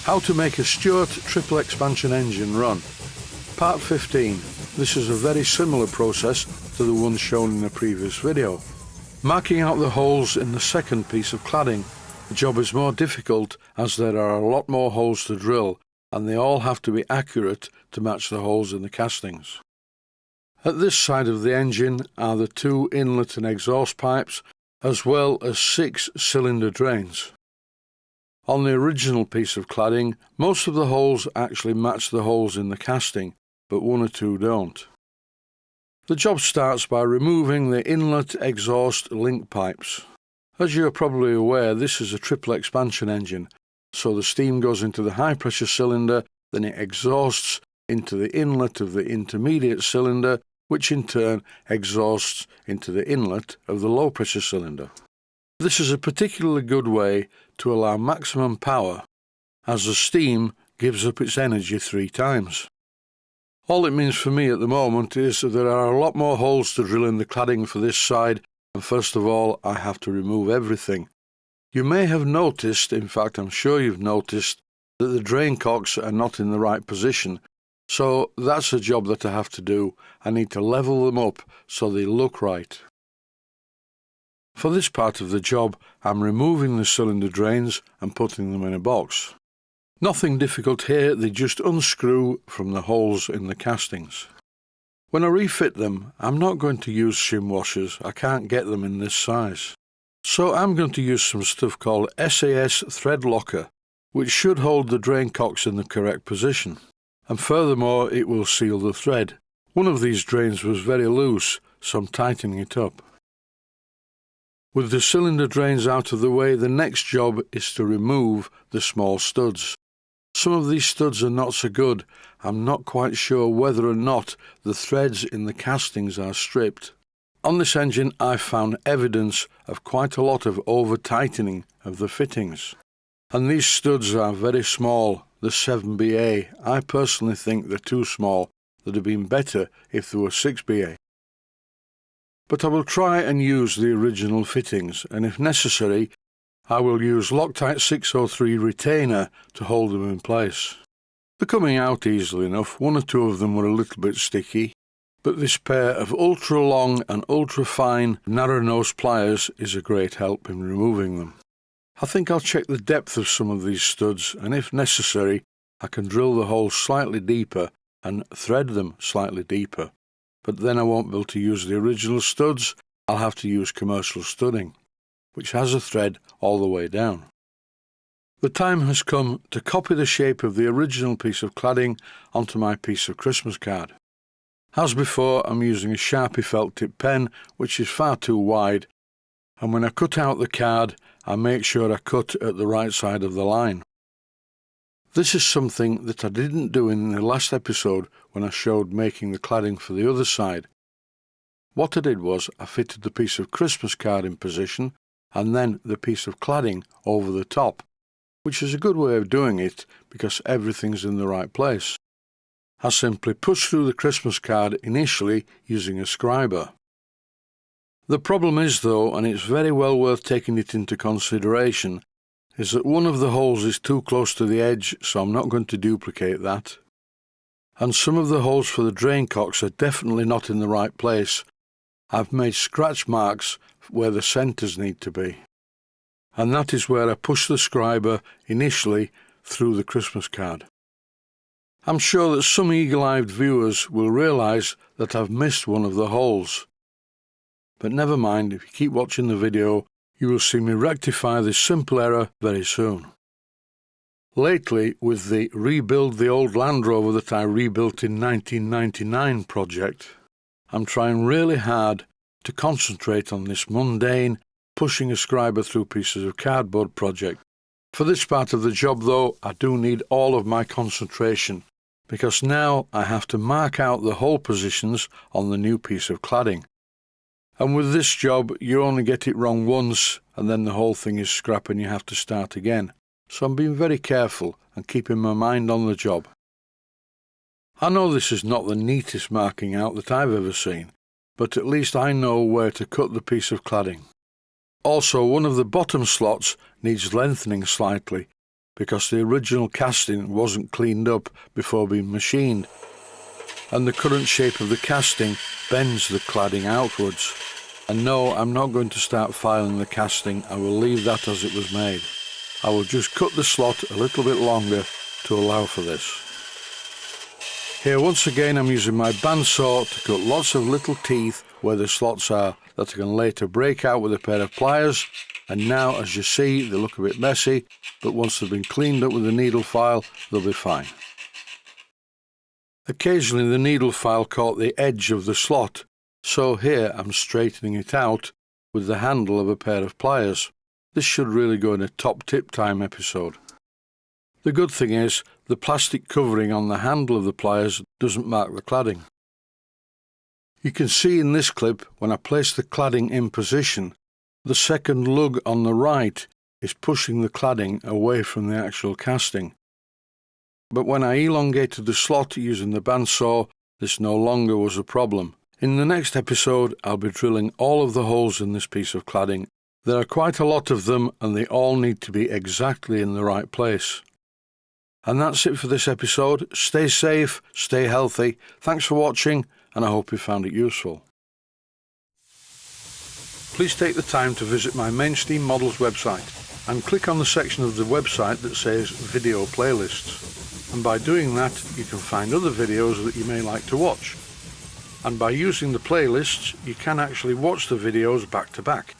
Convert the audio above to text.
How to make a Stuart triple expansion engine run. Part 15. This is a very similar process to the one shown in the previous video. Marking out the holes in the second piece of cladding. The job is more difficult as there are a lot more holes to drill and they all have to be accurate to match the holes in the castings. At this side of the engine are the 2 inlet and exhaust pipes as well as 6 cylinder drains. On the original piece of cladding, most of the holes actually match the holes in the casting, but 1 or 2 don't. The job starts by removing the inlet exhaust link pipes. As you are probably aware, this is a triple expansion engine, so the steam goes into the high pressure cylinder, then it exhausts into the inlet of the intermediate cylinder, which in turn exhausts into the inlet of the low pressure cylinder. This is a particularly good way to allow maximum power, as the steam gives up its energy 3 times. All it means for me at the moment is that there are a lot more holes to drill in the cladding for this side, and first of all I have to remove everything. You may have noticed, in fact I'm sure you've noticed, that the drain cocks are not in the right position, so that's a job that I have to do. I need to level them up so they look right. For this part of the job, I'm removing the cylinder drains and putting them in a box. Nothing difficult here, they just unscrew from the holes in the castings. When I refit them, I'm not going to use shim washers, I can't get them in this size. So I'm going to use some stuff called SAS thread locker, which should hold the drain cocks in the correct position. And furthermore, it will seal the thread. One of these drains was very loose, so I'm tightening it up. With the cylinder drains out of the way, the next job is to remove the small studs. Some of these studs are not so good. I'm not quite sure whether or not the threads in the castings are stripped. On this engine I found evidence of quite a lot of over-tightening of the fittings. And these studs are very small, the 7BA. I personally think they're too small. They'd have been better if they were 6BA. But I will try and use the original fittings, and if necessary, I will use Loctite 603 retainer to hold them in place. They're coming out easily enough. 1 or 2 of them were a little bit sticky, but this pair of ultra-long and ultra-fine narrow-nose pliers is a great help in removing them. I think I'll check the depth of some of these studs, and if necessary, I can drill the holes slightly deeper and thread them slightly deeper. But then I won't be able to use the original studs, I'll have to use commercial studding, which has a thread all the way down. The time has come to copy the shape of the original piece of cladding onto my piece of Christmas card. As before, I'm using a Sharpie felt tip pen, which is far too wide, and when I cut out the card, I make sure I cut at the right side of the line. This is something that I didn't do in the last episode when I showed making the cladding for the other side. What I did was I fitted the piece of Christmas card in position and then the piece of cladding over the top, which is a good way of doing it because everything's in the right place. I simply push through the Christmas card initially using a scriber. The problem is though, and it's very well worth taking it into consideration, is that one of the holes is too close to the edge, so I'm not going to duplicate that. And some of the holes for the drain cocks are definitely not in the right place. I've made scratch marks where the centres need to be. And that is where I push the scriber initially through the Christmas card. I'm sure that some eagle-eyed viewers will realise that I've missed one of the holes. But never mind, if you keep watching the video, you will see me rectify this simple error very soon. Lately, with the Rebuild the Old Land Rover that I rebuilt in 1999 project, I'm trying really hard to concentrate on this mundane, pushing a scriber through pieces of cardboard project. For this part of the job though, I do need all of my concentration, because now I have to mark out the hole positions on the new piece of cladding. And with this job, you only get it wrong once, and then the whole thing is scrap and you have to start again. So I'm being very careful and keeping my mind on the job. I know this is not the neatest marking out that I've ever seen, but at least I know where to cut the piece of cladding. Also, one of the bottom slots needs lengthening slightly, because the original casting wasn't cleaned up before being machined, and the current shape of the casting bends the cladding outwards. And no, I'm not going to start filing the casting, I will leave that as it was made. I will just cut the slot a little bit longer to allow for this. Here once again I'm using my bandsaw to cut lots of little teeth where the slots are that I can later break out with a pair of pliers, and now as you see they look a bit messy, but once they've been cleaned up with a needle file they'll be fine. Occasionally the needle file caught the edge of the slot, so here I'm straightening it out with the handle of a pair of pliers. This should really go in a top tip time episode. The good thing is, the plastic covering on the handle of the pliers doesn't mark the cladding. You can see in this clip, when I place the cladding in position, the second lug on the right is pushing the cladding away from the actual casting. But when I elongated the slot using the bandsaw, this no longer was a problem. In the next episode, I'll be drilling all of the holes in this piece of cladding. There are quite a lot of them, and they all need to be exactly in the right place. And that's it for this episode. Stay safe, stay healthy. Thanks for watching, and I hope you found it useful. Please take the time to visit my Mainsteam Models website and click on the section of the website that says Video Playlists. And by doing that, you can find other videos that you may like to watch. And by using the playlists, you can actually watch the videos back to back.